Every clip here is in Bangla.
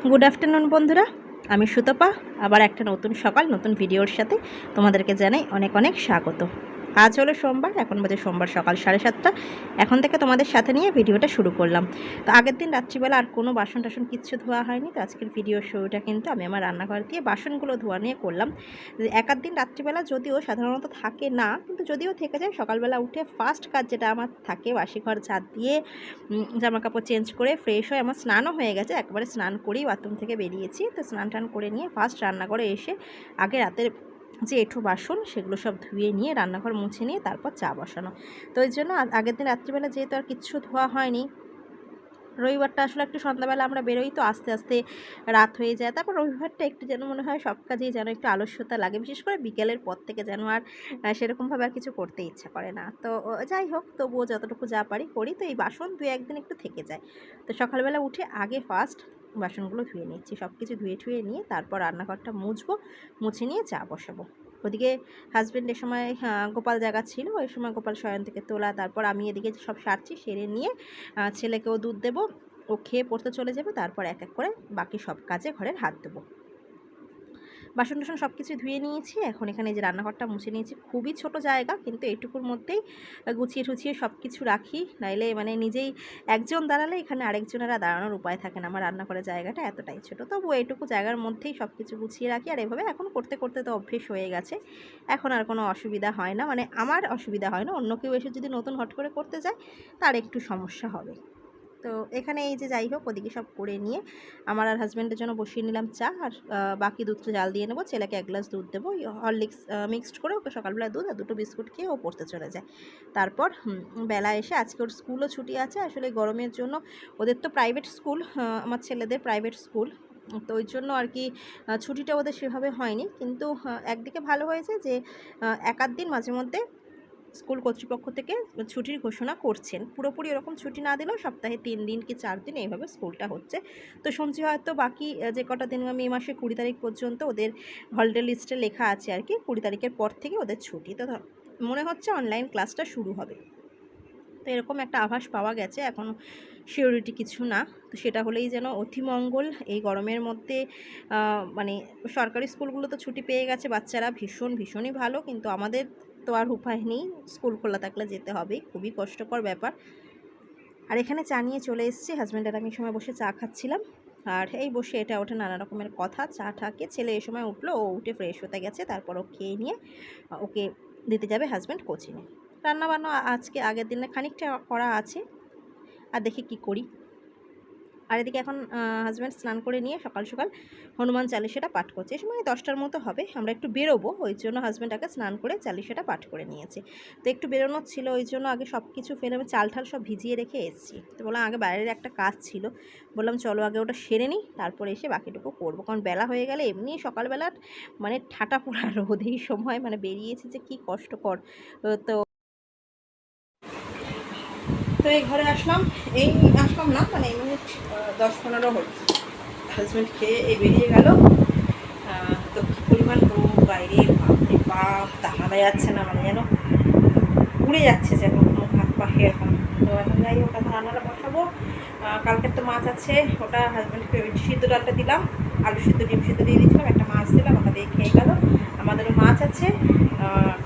গুড আফটারনুন বন্ধুরা, আমি সুতপা। আবার একটা নতুন সকাল নতুন ভিডিওর সাথে তোমাদেরকে জানাই অনেক অনেক স্বাগত। আজ হলো সোমবার, এখন বাজে সোমবার সকাল 7:30। এখন থেকে তোমাদের সাথে নিয়ে ভিডিওটা শুরু করলাম। তো আগের দিন রাত্রিবেলা আর কোনো বাসন টাসন কিচ্ছু ধোয়া হয়নি। তো আজকের ভিডিওর শুরুটা কিন্তু আমি আমার রান্নাঘর দিয়ে বাসনগুলো ধোয়া নিয়ে করলাম। এক আধ দিন রাত্রিবেলা যদিও সাধারণত থাকে না, কিন্তু যদিও থেকে যায়, সকালবেলা উঠে ফার্স্ট কাজ যেটা আমার থাকে বাসি ঘর ঝাঁট দিয়ে জামা কাপড় চেঞ্জ করে ফ্রেশ হয়ে আমার স্নানও হয়ে গেছে, একবারে স্নান করেই বাথরুম থেকে বেরিয়েছি। তো স্নান টান করে নিয়ে ফার্স্ট রান্নাঘরে এসে আগে রাতের যে এঁঠো বাসন সেগুলো সব ধুয়ে নিয়ে রান্নাঘর মুছে নিয়ে তারপর চা বসানো। তো ওই জন্য আগের দিন রাত্রিবেলা যেহেতু আর কিচ্ছু ধোয়া হয়নি, রবিবারটা আসলে একটু সন্ধ্যাবেলা আমরা বেরোই, তো আস্তে আস্তে রাত হয়ে যায়। তারপর রবিবারটা একটু যেন মনে হয় সব কাজেই যেন একটু আলস্যতা লাগে, বিশেষ করে বিকেলের পর থেকে যেন আর সেরকমভাবে আর কিছু করতে ইচ্ছা করে না। তো যাই হোক, তবুও যতটুকু যা পারি করি। তো এই বাসন দু একদিন একটু থেকে যায়। তো সকালবেলা উঠে আগে ফার্স্ট বাসনগুলো ধুয়ে নিচ্ছি, সব কিছু ধুয়ে ঠুয়ে নিয়ে তারপর রান্নাঘরটা মুছবো, মুছে নিয়ে চা বসাবো। ওদিকে হাজব্যান্ড এ সময় গোপাল জাগা ছিল, ওই সময় গোপাল শয়ন থেকে তোলা, তারপর আমি এদিকে সব সারছি, সেরে নিয়ে ছেলেকেও দুধ দেবো, ও খেয়ে পড়তে চলে যাবে। তারপর এক এক করে বাকি সব কাজে ঘরের হাত দেবো। বাসন টাসন সব কিছু ধুয়ে নিয়েছি। এখন এখানে যে রান্নাঘরটা মুছে নিয়েছি, খুবই ছোট জায়গা, কিন্তু এইটুকুর মধ্যেই গুছিয়ে টুছিয়ে সব কিছু রাখি। নাইলে মানে নিজেই একজন দাঁড়ালে এখানে আরেকজনেরা দাঁড়ানোর উপায় থাকে না। আমার রান্নাঘরের জায়গাটা এতটাই ছোটো, তবু এইটুকু জায়গার মধ্যেই সব কিছু গুছিয়ে রাখি। আর এভাবে এখন করতে করতে তো অভ্যেস হয়ে গেছে, এখন আর কোনো অসুবিধা হয় না। মানে আমার অসুবিধা হয় না, অন্য কেউ এসে যদি নতুন হট করে করতে যায় তার একটু সমস্যা হবে। তো এখানে এই যে যাই হোক, ওদিকে সব করে নিয়ে আমার আর হাজব্যান্ডের জন্য বসিয়ে নিলাম চা, আর বাকি দুধটা জাল দিয়ে নেবো। ছেলেকে এক গ্লাস দুধ দেবো, হরলিক্স মিক্সড করে ওকে সকালবেলা দুধ আর দুটো বিস্কুট খেয়ে ও পড়তে চলে যায়। তারপর বেলা এসে আজকে ওর স্কুলও ছুটি আছে, আসলে গরমের জন্য। ওদের তো প্রাইভেট স্কুল, আমার ছেলেদের প্রাইভেট স্কুল, তো ওই জন্য আর কি ছুটিটা ওদের সেভাবে হয়নি। কিন্তু একদিকে ভালো হয়েছে যে এক আধ দিন মাঝে মধ্যে স্কুল কর্তৃপক্ষ থেকে ছুটির ঘোষণা করছেন। পুরোপুরি এরকম ছুটি না দিলেও সপ্তাহে 3 দিন কি 4 দিন এইভাবে স্কুলটা হচ্ছে। তো শুনছি হয়তো বাকি যে কটা দিন, মে মাসের 20 তারিখ পর্যন্ত ওদের হলিডে লিস্টে লেখা আছে আর কি, 20 তারিখের পর থেকে ওদের ছুটি। তো মনে হচ্ছে অনলাইন ক্লাসটা শুরু হবে। তো এরকম একটা আভাস পাওয়া গেছে, এখন সিওরিটি কিছু না। তো সেটা হলেই যেন অতিমঙ্গল এই গরমের মধ্যে। মানে সরকারি স্কুলগুলো তো ছুটি পেয়ে গেছে, বাচ্চারা ভীষণই ভালো, কিন্তু আমাদের তো আর উপায় নেই, স্কুল খোলা থাকলে যেতে হবেই, খুবই কষ্টকর ব্যাপার। আর এখানে চা নিয়ে চলে এসেছি, হাজব্যান্ড আর আমি সময় বসে চা খাচ্ছিলাম। আর এই বসে এটা ওঠে নানা রকমের কথা, চা ঠাকে। ছেলে এই সময় উঠলো, ও উঠে ফ্রেশ হতে গেছে, তারপর ও খেয়ে নিয়ে ওকে দিতে যাবে হাজব্যান্ড কোচিংয়ে। রান্নাবান্না আজকে আগের দিনে খানিকটা করা আছে, আর দেখি কি করি। আর এদিকে এখন হাজব্যান্ড স্নান করে নিয়ে সকাল সকাল হনুমান চালিশাটা পাঠ করছে। এই সময় 10টার মতো হবে, আমরা একটু বেরোবো, ওই জন্য হাজব্যান্ড আগে স্নান করে চালিশাটা পাঠ করে নিয়েছে। তো একটু বেরোনোর ছিল, ওই জন্য আগে সব কিছু ফেলে আমি চাল ঠাল সব ভিজিয়ে রেখে এসেছি। তো বললাম আগে বাইরের একটা কাজ ছিল, বললাম চলো আগে ওটা সেরে নিই, তারপরে এসে বাকিটুকু করবো। কারণ বেলা হয়ে গেলে এমনি সকালবেলা মানে ঠাটা পোড়া রোদ, এই সময় মানে বেরিয়েছি যে কী কষ্টকর। তো তো এই ঘরে আসলাম, না মানে এই মিনিট 10-15 হল। হাজব্যান্ড খেয়ে বেরিয়ে গেল। তো কী পরিমাণ রোদ বাইরে, বাপরে বাপ, দাঁড়ানো যাচ্ছে না, মানে যেন উড়ে যাচ্ছে যেন হাত পাখি এখন। তো এখন যাই হোক, এখন রান্নাটা বসাবো। কালকের তো মাছ আছে, ওটা হাজব্যান্ডকে সিদ্ধ ডালটা দিলাম, আলু সিদ্ধ ডিম সিদ্ধ দিয়ে দিয়েছিলাম, একটা মাছ দিলাম, ওটা দিয়ে খেয়ে গেল। আমাদেরও মাছ আছে,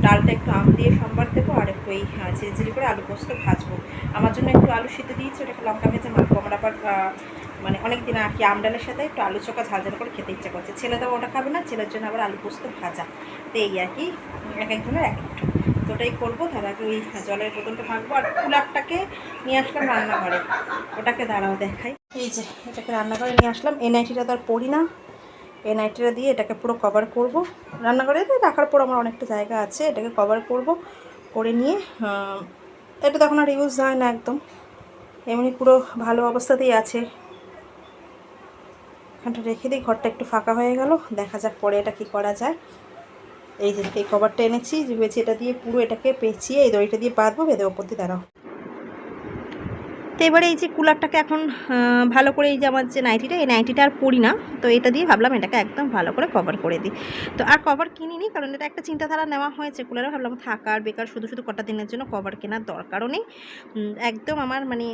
ডালটা একটু আম দিয়ে সম্বার দেবো, আর একটু ওই ঝিরিঝিরি করে আলু পোস্ত ভাজবো। আমার জন্য একটু আলু সিদ্ধ দিয়েছি, ওটাকে লঙ্কা ভেজে মাখবো। আমার আবার মানে অনেক দিন আর কি আম ডালের সাথে একটু আলু চোখা ঝাল ঝাল করে খেতে ইচ্ছা করছে। ছেলে তো ওটা খাবে না, ছেলের জন্য আবার আলু পোস্ত ভাজা। তো এই আর কি, এক একজনের এক একটা। তো ওটাই করবো। তার আগে ওই জলের বোতলটা ভাঙবো, আর কুলারটাকে নিয়ে আসলাম রান্নাঘরে, ওটাকে দাঁড়াও দেখাই। এই যে এটাকে রান্নাঘরে নিয়ে আসলাম, এই নাইটিটা তো আর পরি না, এই নাইটিটা দিয়ে এটাকে পুরো কভার করব। রান্নাঘরে রাখার পর আমার অনেকটা জায়গা আছে, এটাকে কভার করব। করে নিয়ে এটা তখন আর ইউজ হয় না একদম, এমনি পুরো ভালো অবস্থাতেই আছে। এখানটা রেখে দিই, ঘরটা একটু ফাঁকা হয়ে গেল, দেখা যাক পরে এটা কি করা যায়। এই যে এই কভারটা এনেছি, যে হয়েছে এটা দিয়ে পুরো এটাকে পেঁচিয়ে এই দড়িটা দিয়ে বাঁধবো, বেঁধে ওপর দিয়ে দাঁড়াও। তো এবারে এই যে কুলারটাকে এখন ভালো করে, এই যে আমার যে নাইটিটা, এই নাইটিটা আর পরি না, তো এটা দিয়ে ভাবলাম এটাকে একদম ভালো করে কভার করে দিই। তো আর কভার কিনিনি, কারণ এটা একটা চিন্তাধারা নেওয়া হয়েছে কুলারে, ভাবলাম থাকার বেকার শুধু শুধু কটা দিনের জন্য কভার কেনার দরকারও নেই। একদম আমার মানে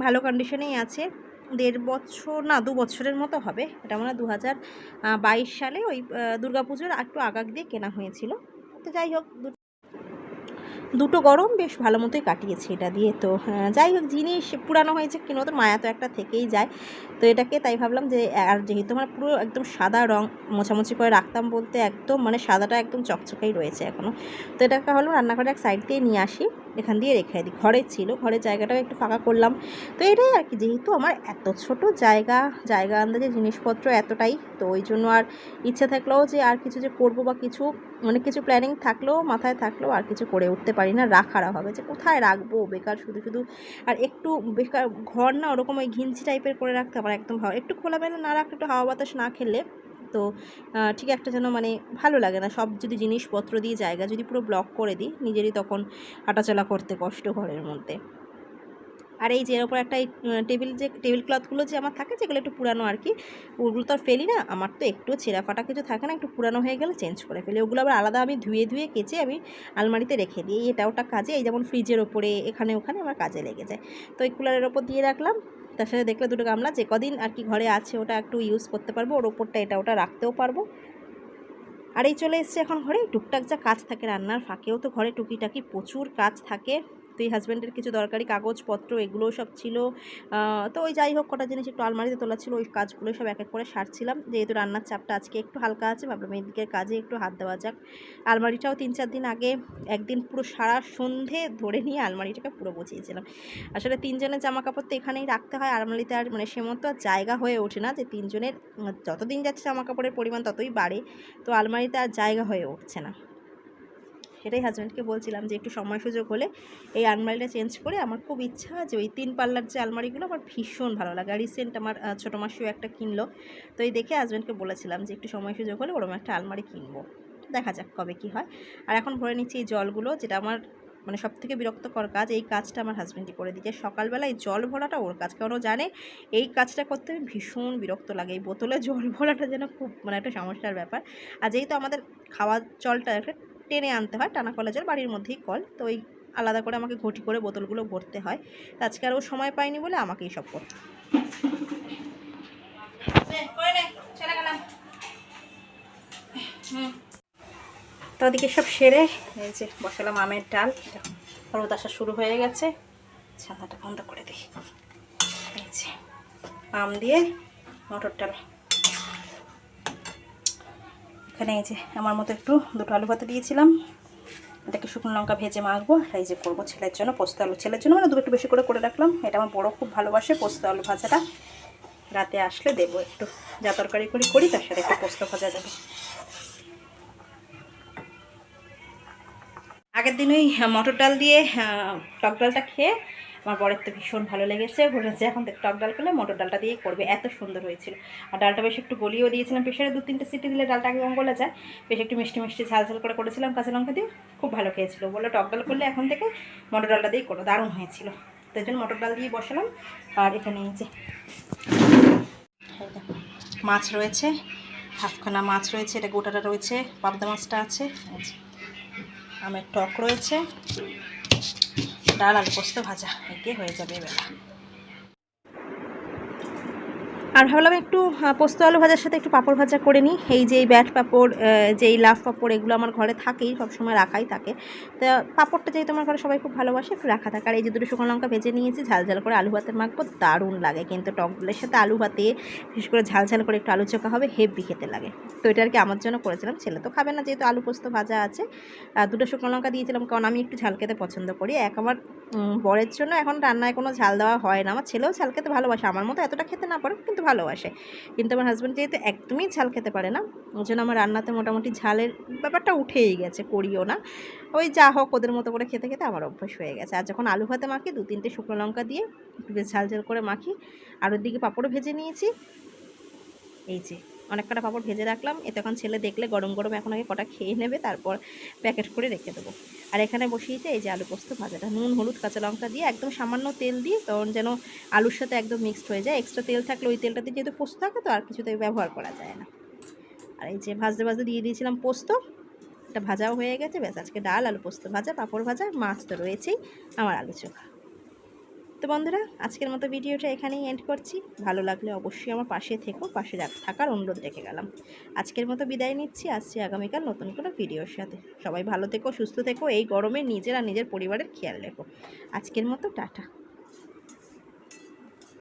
ভালো কন্ডিশনেই আছে। 1.5 বছর না 2 বছরের মতো হবে। এটা মনে হয় 2022 সালে ওই দুর্গাপুজোর একটু আগাগ দিয়ে কেনা হয়েছিল। তো যাই হোক দুটো গরম বেশ ভালো মতোই কাটিয়েছি এটা দিয়ে। তো যাই হোক জিনিস পুরানো হয়েছে কি নতুন মায়া তো একটা থেকেই যায়। তো এটাকে তাই ভাবলাম যে আর যেহেতু আমার পুরো একদম সাদা রং মোছামুছি করে রাখতাম বলতে একদম মানে সাদাটা একদম চকচকেই রয়েছে এখনও। তো এটাকে হলো রান্নাঘরে এক সাইড দিয়ে নিয়ে আসি, এখান দিয়ে রেখে দিই। ঘরে ছিল, ঘরের জায়গাটাও একটু ফাঁকা করলাম। তো এটাই আর কি, যেহেতু আমার এত ছোট জায়গা আন্দাজে জিনিসপত্র এতটাই, তো ওই জন্য আর ইচ্ছে থাকলেও যে আর কিছু যে করবো বা কিছু অনেক কিছু প্ল্যানিং থাকলেও মাথায় থাকলেও আর কিছু করে উঠতে পারি না। রাখার হবে যে কোথায় রাখবো, বেকার শুধু শুধু। আর একটু বেকার ঘর না ওরকম ওই ঘিঞ্চি টাইপের করে রাখতে আমার একদম ভালো, একটু খোলামেলা না রাখলে, একটু হাওয়া বাতাস না খেলে তো ঠিক একটা যেন মানে ভালো লাগে না। সব যদি জিনিসপত্র দিয়ে জায়গা যদি পুরো ব্লক করে দিই, নিজেরই তখন হাঁটাচলা করতে কষ্ট ঘরের মধ্যে। আর এই যে এর ওপর একটা টেবিল ক্লথগুলো যে আমার থাকে, যেগুলো একটু পুরানো আর কি, ওগুলো তো আর ফেলি না। আমার তো একটু ছেঁড়া ফাটা কিছু থাকে না, একটু পুরানো হয়ে গেলে চেঞ্জ করে ফেলি। ওগুলো আবার আলাদা আমি ধুয়ে কেচে আমি আলমারিতে রেখে দিই। এটা ওটা কাজে, এই যেমন ফ্রিজের ওপরে এখানে ওখানে আমার কাজে লেগে যায়। তো এই কুলারের ওপর দিয়ে রাখলাম। তার সাথে দেখলে দুটো গামলা, যে কদিন আর কি ঘরে আছে ওটা একটু ইউজ করতে পারবো, ওর ওপরটা এটা ওটা রাখতেও পারবো। আর এই চলে এসছে এখন ঘরে টুকটাক যা কাজ থাকে রান্নার ফাঁকেও, তো ঘরে টুকিটাকি প্রচুর কাজ থাকে। তো এই হাজব্যান্ডের কিছু দরকারি কাগজপত্র এগুলোও সব ছিল। তো ওই যাই হোক কটা জিনিস একটু আলমারিতে তোলা ছিল, ওই কাজগুলো সব এক এক করে সারছিলাম। যেহেতু রান্নার চাপটা আজকে একটু হালকা আছে, ভাবলাম এই দিকের কাজে একটু হাত দেওয়া যাক। আলমারিটাও 3-4 দিন আগে একদিন পুরো সারা সন্ধে ধরে নিয়ে আলমারিটাকে পুরো বসিয়েছিলাম। আসলে 3 জনের জামা কাপড় তো এখানেই রাখতে হয়, আলমারিতে আর মানে সে মতো আর জায়গা হয়ে ওঠে না যে 3 জনের। যতদিন যাচ্ছে জামা কাপড়ের পরিমাণ ততই বাড়ে, তো আলমারিতে আর জায়গা হয়ে উঠছে না। সেটাই হাজব্যান্ডকে বলছিলাম যে একটু সময় সুযোগ হলে এই আলমারিটা চেঞ্জ করে, আমার খুব ইচ্ছা যে ওই 3 পাল্লার যে আলমারিগুলো আমার ভীষণ ভালো লাগে। আর রিসেন্ট আমার ছোটো মাসিও একটা কিনলো, তো এই দেখে হাজব্যান্ডকে বলেছিলাম যে একটু সময় সুযোগ হলে ওরকম একটা আলমারি কিনবো, দেখা যাক কবে কী হয়। আর এখন ভরে নিচ্ছি এই জলগুলো, যেটা আমার মানে সবথেকে বিরক্তকর কাজ। এই কাজটা আমার হাজব্যান্ডই করে দিচ্ছে সকালবেলা, এই জল ভরাটা ওর কাজ, কারণ ও জানে এই কাজটা করতে আমি ভীষণ বিরক্ত লাগে। এই বোতলে জল ভরাটা যেন খুব মানে একটা সমস্যার ব্যাপার। আর যেহেতু আমাদের খাওয়ার জলটা একটা টেনে আনতে হয়, টানা কলা জল, বাড়ির মধ্যেই কল, তো ওই আলাদা করে আমাকে ঘটি করে বোতলগুলো ভরতে হয়। তো আজকে আর ও সময় পাইনি বলে আমাকেই সব করতে। তো ওদিকে সব সেরে এই যে বসালাম আমের ডাল, হলুদ আসা শুরু হয়ে গেছে। ছানাটা বন্ধ করে দিই। এই যে আম দিয়ে মটর ডাল। এখানে এই যে আমার মতো একটু দুটো আলু ভাতে দিয়েছিলাম, এটাকে শুকনো লঙ্কা ভেজে মাখবো। আর এই যে করবো ছেলের জন্য পোস্ত আলু, ছেলের জন্য মানে একটু বেশি করে রাখলাম। এটা আমার বড় খুব ভালোবাসে পোস্ত আলু ভাজাটা, রাতে আসলে দেবো একটু, যা তরকারি করি তার সাথে একটু পোস্ত ভাজা যাবে। আগের দিন ওই মটর ডাল দিয়ে টক ডালটা খেয়ে আমার বরের তো ভীষণ ভালো লেগেছে, বলেছে এখন টক ডাল করলে মটর ডালটা দিয়ে করবে, এত সুন্দর হয়েছিল। আর ডালটা বেশ একটু গলিয়েও দিয়েছিলাম, প্রেশারে 2-3টে সিটি দিলে ডালটা একদম গলে যায়। বেশ একটু মিষ্টি মিষ্টি ঝাল ঝাল করে করেছিলাম কাঁচা লঙ্কা দিয়ে, খুব ভালো খেয়েছিল। বললো টক ডাল করলে এখন থেকে মটর ডালটা দিয়েই করো, দারুণ হয়েছিল। তাই জন্য মটর ডাল দিয়ে বসালাম। আর এখানে এই যে মাছ রয়েছে, হাফখানা মাছ রয়েছে, এটা গোটাটা রয়েছে, পাবদা মাছটা আছে, আমের টক রয়েছে, ডাল আলু পোস্ত ভাজা, এতে হয়ে যাবে বেলা। আর ভাবলাম একটু পোস্ত আলু ভাজার সাথে একটু পাঁপড় ভাজা করে নিই। এই যে এই ব্যাট পাঁপড়, যে এই লাভ পাঁপড়, এগুলো আমার ঘরে থাকেই, সবসময় রাখাই থাকে। তা পাঁপড়টা যেহেতু আমার ঘরে সবাই খুব ভালোবাসে, একটু রাখা থাকে। আর এই যে দুটো শুকনো লঙ্কা ভেজে নিয়েছি, ঝাল ঝাল করে আলু ভাতে মাখবো, দারুণ লাগে কিন্তু টক ডালের সাথে আলু ভাতে, বিশেষ করে ঝাল ঝাল করে একটু আলু চোখা হবে, হেভি খেতে লাগে। তো এটা আর কি আমার জন্য করেছিলাম, ছেলে তো খাবে না যেহেতু আলু পোস্ত ভাজা আছে। দুটো শুকনো লঙ্কা দিয়েছিলাম কারণ আমি একটু ঝাল খেতে পছন্দ করি। আমার বরের জন্য এখন রান্নায় কোনো ঝাল দেওয়া হয় না। আমার ছেলেও ঝাল খেতে ভালোবাসে, আমার মতো এতটা খেতে না পারে কিন্তু ভালোবাসে। কিন্তু আমার হাজব্যান্ড যেহেতু একদমই ঝাল খেতে পারে না, ওই জন্য আমার রান্নাতে মোটামুটি ঝালের ব্যাপারটা উঠেই গেছে, করিও না। ওই যা হোক ওদের মতো করে খেতে খেতে আমার অভ্যাস হয়ে গেছে। আর যখন আলু ভাতে মাখি 2-3টে শুকনো লঙ্কা দিয়ে একটু বেশ ঝাল ঝাল করে মাখি। আর ওর দিকে পাঁপড়ও ভেজে নিয়েছি, এই যে অনেক কটা পাঁপড় ভেজে রাখলাম। এতে এখন ছেলে দেখলে গরম গরম এখন আগে কটা খেয়ে নেবে, তারপর প্যাকেট করে রেখে দেবো। আর এখানে বসিয়েছে এই যে আলু পোস্ত ভাজাটা, নুন হলুদ কাঁচা লঙ্কা দিয়ে একদম সামান্য তেল দিয়ে, তখন যেন আলুর সাথে একদম মিক্সড হয়ে যায়। এক্সট্রা তেল থাকলে ওই তেলটাতে যেহেতু পোস্ত থাকে তো আর কিছুতে ব্যবহার করা যায় না। আর এই যে ভাজতে ভাজতে দিয়ে দিয়েছিলাম পোস্ত, এটা ভাজাও হয়ে গেছে। ব্যাস আজকে ডাল আলু পোস্ত ভাজা, পাঁপড় ভাজা, মাছ তো রয়েছেই, আমার আলু চোখা। তো তো বন্ধুরা, আজকের মতো ভিডিওটা এখানেই এন্ড করছি। ভালো লাগলে অবশ্যই আমার পাশে থেকো, পাশে থাকার অনুরোধ রেখে গেলাম। আজকের মতো বিদায় নিচ্ছি, আসছি আগামীকাল নতুন কোনো ভিডিওর সাথে। সবাই ভালো থেকো, সুস্থ থেকো, এই গরমে নিজের আর নিজের পরিবারের খেয়াল রেখো। আজকের মতো টাটা।